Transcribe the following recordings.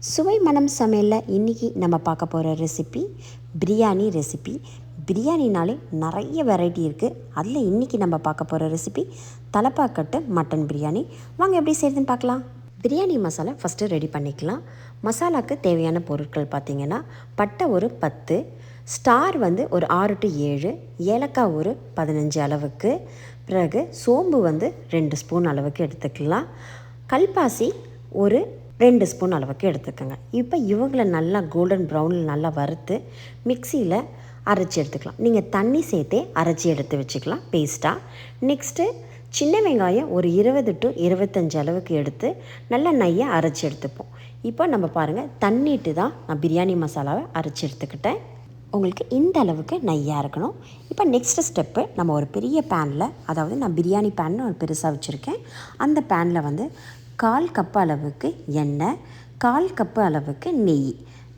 சுவை மனம் சமையலில் இன்றைக்கி நம்ம பார்க்க போகிற ரெசிபி பிரியாணி ரெசிபி. பிரியாணினாலே நிறைய வெரைட்டி இருக்குது. அதில் இன்றைக்கி நம்ம பார்க்க போகிற ரெசிபி தலப்பாக்கட்டு மட்டன் பிரியாணி. வாங்க எப்படி செய்யுதுன்னு பார்க்கலாம். பிரியாணி மசாலா ஃபஸ்ட்டு ரெடி பண்ணிக்கலாம். மசாலாவுக்கு தேவையான பொருட்கள் பார்த்திங்கன்னா, பட்டை ஒரு 10, ஸ்டார் ஒரு 6 to 7, ஏலக்காய் ஒரு 15 அளவுக்கு, பிறகு சோம்பு 2 ஸ்பூன் அளவுக்கு எடுத்துக்கலாம், கல்பாசி ஒரு 2 ஸ்பூன் அளவுக்கு எடுத்துக்கோங்க. இப்போ இவங்களை நல்லா கோல்டன் ப்ரௌனில் நல்லா வறுத்து மிக்சியில் அரைச்சி எடுத்துக்கலாம். நீங்கள் தண்ணி சேர்த்தே அரைச்சி எடுத்து வச்சுக்கலாம் பேஸ்ட்டாக. நெக்ஸ்ட்டு சின்ன வெங்காயம் ஒரு 20 to 25 அளவுக்கு எடுத்து நல்லா நையை அரைச்சி எடுத்துப்போம். இப்போ நம்ம பாருங்கள், தண்ணிட்டு தான் நான் பிரியாணி மசாலாவை அரைச்சி எடுத்துக்கிட்டேன். உங்களுக்கு இந்த அளவுக்கு நையாக இருக்கணும். இப்போ நெக்ஸ்ட்டு ஸ்டெப்பு, நம்ம ஒரு பெரிய பேனில், அதாவது நான் பிரியாணி பேன் ஒரு பெருசாக வச்சுருக்கேன், அந்த பேனில் 1/4 கப்பு அளவுக்கு எண்ணெய், 1/4 கப்பு அளவுக்கு நெய்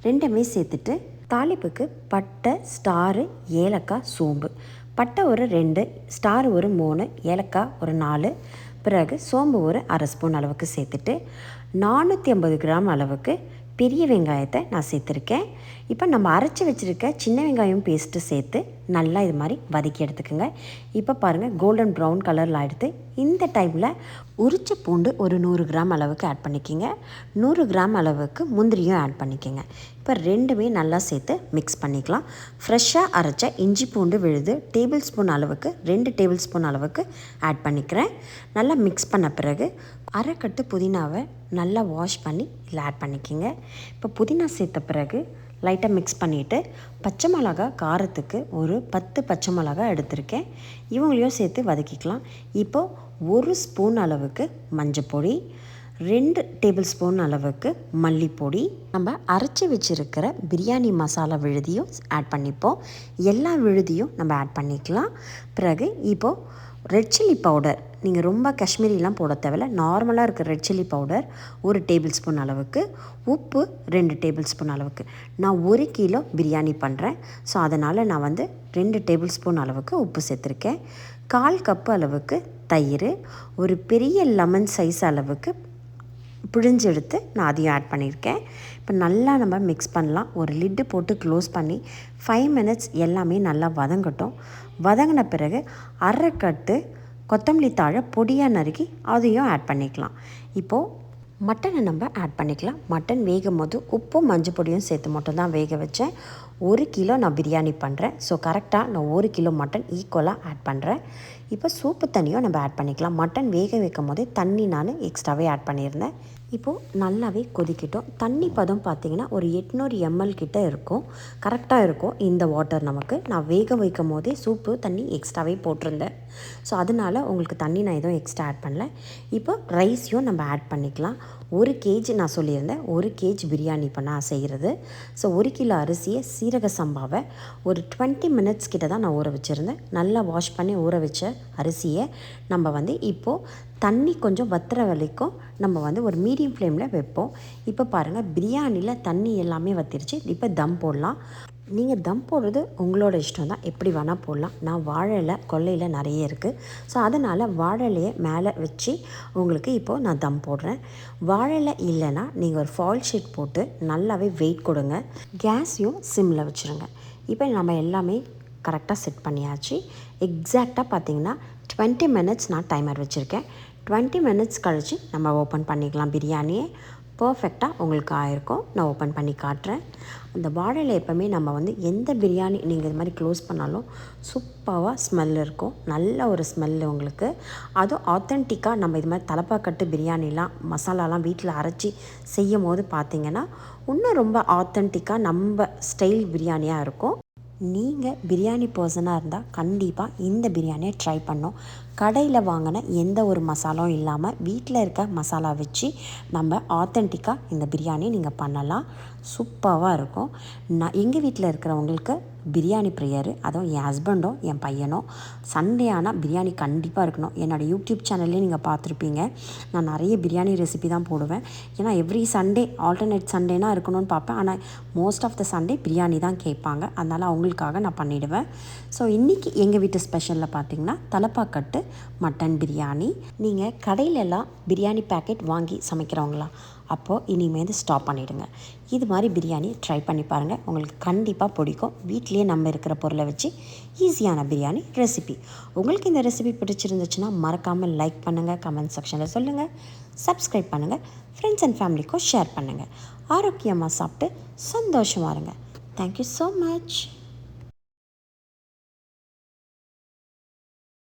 ரெண்டுமே சேர்த்துட்டு, தாளிப்புக்கு பட்டை, ஸ்டாரு, ஏலக்காய், சோம்பு. பட்டை ஒரு 2, ஸ்டார் ஒரு 3, ஏலக்காய் ஒரு 4, பிறகு சோம்பு ஒரு 1/2 ஸ்பூன் அளவுக்கு சேர்த்துட்டு 450 கிராம் அளவுக்கு பெரிய வெங்காயத்தை நான் சேர்த்துருக்கேன். இப்போ நம்ம அரைச்சி வச்சுருக்க சின்ன வெங்காயம் பேஸ்ட்டு சேர்த்து நல்லா இது மாதிரி வதக்கி எடுத்துக்கோங்க. இப்போ பாருங்கள், கோல்டன் ப்ரௌன் கலரில் ஆகிடுது. இந்த டைமில் உரிச்ச பூண்டு ஒரு 100 கிராம் அளவுக்கு ஆட் பண்ணிக்கோங்க. 100 கிராம் அளவுக்கு முந்திரியும் ஆட் பண்ணிக்கோங்க. இப்போ ரெண்டுமே நல்லா சேர்த்து மிக்ஸ் பண்ணிக்கலாம். ஃப்ரெஷ்ஷாக அரைச்ச இஞ்சி பூண்டு விழுது டேபிள் ஸ்பூன் அளவுக்கு 2 டேபிள் ஸ்பூன் அளவுக்கு ஆட் பண்ணிக்கிறேன். நல்லா மிக்ஸ் பண்ண பிறகு அரைக்கட்டு புதினாவை நல்லா வாஷ் பண்ணி இதில் ஆட் பண்ணிக்கோங்க. இப்போ புதினா சேர்த்த பிறகு லைட்டாக மிக்ஸ் பண்ணிவிட்டு, பச்சை மிளகா காரத்துக்கு ஒரு 10 பச்சை மிளகா எடுத்திருக்கேன், இவங்களையும் சேர்த்து வதக்கிக்கலாம். இப்போது 1 ஸ்பூன் அளவுக்கு மஞ்சப்பொடி, 2 டேபிள் ஸ்பூன் அளவுக்கு மல்லிப்பொடி, நம்ம அரைச்சி வச்சுருக்கிற பிரியாணி மசாலா விழுதியும் ஆட் பண்ணிப்போம். எல்லா விழுதியும் நம்ம ஆட் பண்ணிக்கலாம். பிறகு இப்போது ரெட் சில்லி பவுடர், நீங்கள் ரொம்ப காஷ்மீரிலாம் போட தேவையில்ல, நார்மலாக இருக்கிற ரெட் சில்லி பவுடர் ஒரு டேபிள் ஸ்பூன் அளவுக்கு, உப்பு 2 டேபிள் ஸ்பூன் அளவுக்கு. நான் 1 கிலோ பிரியாணி பண்ணுறேன், ஸோ அதனால் நான் 2 டேபிள் ஸ்பூன் அளவுக்கு உப்பு சேர்த்துருக்கேன். 1/4 கப்பு அளவுக்கு தயிர், ஒரு பெரிய லெமன் சைஸ் அளவுக்கு பிழிஞ்சு எடுத்து நான் அதையும் ஆட் பண்ணியிருக்கேன். இப்போ நல்லா நம்ம மிக்ஸ் பண்ணலாம். ஒரு லிட்டு போட்டு க்ளோஸ் பண்ணி 5 minutes எல்லாமே நல்லா வதங்கட்டும். வதங்கின பிறகு அரைக்கட்டு கொத்தமல்லி தாழை பொடியாக நறுக்கி அதையும் ஆட் பண்ணிக்கலாம். இப்போது மட்டனை நம்ம ஆட் பண்ணிக்கலாம். மட்டன் வேகும் போது உப்பும் மஞ்சள் பொடியும் சேர்த்து மட்டும் தான் வேக வச்சேன். 1 கிலோ நான் பிரியாணி பண்ணுறேன், ஸோ கரெக்டாக நான் 1 கிலோ மட்டன் ஈக்குவலாக ஆட் பண்ணுறேன். இப்போ சூப்பு தண்ணியும் நம்ம ஆட் பண்ணிக்கலாம். மட்டன் வேக வைக்கும் போதே தண்ணி நான் எக்ஸ்ட்ராவே ஆட் பண்ணியிருந்தேன். இப்போது நல்லாவே கொதிக்கிட்டோம். தண்ணி பதம் பார்த்திங்கன்னா ஒரு 800 ml கிட்ட இருக்கும், கரெக்டாக இருக்கும் இந்த வாட்டர் நமக்கு. நான் வேக வைக்கும் போதே சூப்பு தண்ணி எக்ஸ்ட்ராவே போட்டிருந்தேன், ஸோ அதனால் உங்களுக்கு தண்ணி நான் எதுவும் எக்ஸ்ட்ரா ஆட் பண்ணல. இப்போ ரைஸையும் நம்ம ஆட் பண்ணிக்கலாம். 1 kg நான் சொல்லியிருந்தேன், 1 kg பிரியாணி இப்போ நான் செய்கிறது. ஸோ 1 கிலோ அரிசியை சீரக சம்பாவை ஒரு 20 minutes கிட்ட தான் நான் ஊற வச்சுருந்தேன். நல்லா வாஷ் பண்ணி ஊற வச்ச அரிசியை நம்ம இப்போது தண்ணி கொஞ்சம் வத்துற வரைக்கும் நம்ம ஒரு மீடியம் ஃப்ளேமில் வைப்போம். இப்போ பாருங்கள், பிரியாணியில் தண்ணி எல்லாமே வத்திருச்சு. இப்போ தம் போடலாம். நீங்கள் தம் போடுறது உங்களோட இஷ்டம் தான், எப்படி வேணால் போடலாம். நான் வாழை இலை கொல்லையில் நிறைய இருக்குது, ஸோ அதனால் வாழை இலையை மேலே வச்சு உங்களுக்கு இப்போது நான் தம் போடுறேன். வாழை இலை இல்லைன்னா நீங்கள் ஒரு ஃபாயில் ஷீட் போட்டு நல்லாவே வெயிட் கொடுங்க. கேஸையும் சிம்மில் வச்சுருங்க. இப்போ நம்ம எல்லாமே கரெக்டாக செட் பண்ணியாச்சு. எக்ஸாக்டாக பார்த்திங்கன்னா 20 minutes நான் டைமர் வச்சுருக்கேன். 20 minutes கழித்து நம்ம ஓப்பன் பண்ணிக்கலாம். பிரியாணியை பர்ஃபெக்டாக உங்களுக்கு ஆயிருக்கும். நான் ஓப்பன் பண்ணி காட்டுறேன். அந்த வாழையில் எப்போவுமே நம்ம எந்த பிரியாணி நீங்கள் இது மாதிரி க்ளோஸ் பண்ணாலும் சூப்பராக ஸ்மெல் இருக்கும், நல்ல ஒரு ஸ்மெல் உங்களுக்கு. அதுவும் ஆத்தென்டிக்காக நம்ம இது மாதிரி தலப்பாக்கட்டு பிரியாணிலாம் மசாலாலாம் வீட்டில் அரைச்சி செய்யும் போது பார்த்திங்கன்னா இன்னும் ரொம்ப ஆத்தென்டிக்காக நம்ம ஸ்டைல் பிரியாணியாக இருக்கும். நீங்கள் பிரியாணி பர்சனாக இருந்தால் கண்டிப்பாக இந்த பிரியாணியை ட்ரை பண்ணோம். கடையில் வாங்கின எந்த ஒரு மசாலாவும் இல்லாமல் வீட்டில் இருக்க மசாலா வச்சு நம்ம ஆத்தென்டிக்காக இந்த பிரியாணி நீங்கள் பண்ணலாம். சூப்பராக இருக்கும். நான் எங்கள் வீட்டில் இருக்கிறவங்களுக்கு பிரியாணி ப்ரியர், அதுவும் என் ஹஸ்பண்டும் என் பையனும் சண்டே ஆனால் பிரியாணி கண்டிப்பாக இருக்கணும். என்னோடய யூடியூப் சேனல்லே நீங்கள் பார்த்துருப்பீங்க, நான் நிறைய பிரியாணி ரெசிபி தான் போடுவேன். ஏன்னா எவ்ரி சண்டே ஆல்டர்னேட் சண்டேனா இருக்கணும்னு பார்ப்பேன், ஆனால் most of the Sunday biryani தான் கேட்பாங்க, அதனால் அவங்களுக்காக நான் பண்ணிவிடுவேன். ஸோ இன்றைக்கி எங்கள் வீட்டு ஸ்பெஷலில் பார்த்திங்கன்னா தலப்பாக்கட்டு மட்டன் பிரியாணி. நீங்கள் கடையிலெல்லாம் பிரியாணி பேக்கெட் வாங்கி சமைக்கிறவங்களா, அப்போது இனிமேல் ஸ்டாப் பண்ணிவிடுங்க. இது மாதிரி பிரியாணி ட்ரை பண்ணி பாருங்கள், உங்களுக்கு கண்டிப்பாக பிடிக்கும். வீட்டிலேயே நம்ம இருக்கிற பொருளை வச்சு ஈஸியான பிரியாணி ரெசிபி. உங்களுக்கு இந்த ரெசிபி பிடிச்சிருந்துச்சுன்னா மறக்காமல் லைக் பண்ணுங்கள், கமெண்ட் செக்ஷனில் சொல்லுங்கள், சப்ஸ்கிரைப் பண்ணுங்கள், ஃப்ரெண்ட்ஸ் அண்ட் ஃபேமிலிக்கும் ஷேர் பண்ணுங்கள். ஆரோக்கியமாக சாப்பிட்டு சந்தோஷமாக இருங்க. Thank you so much.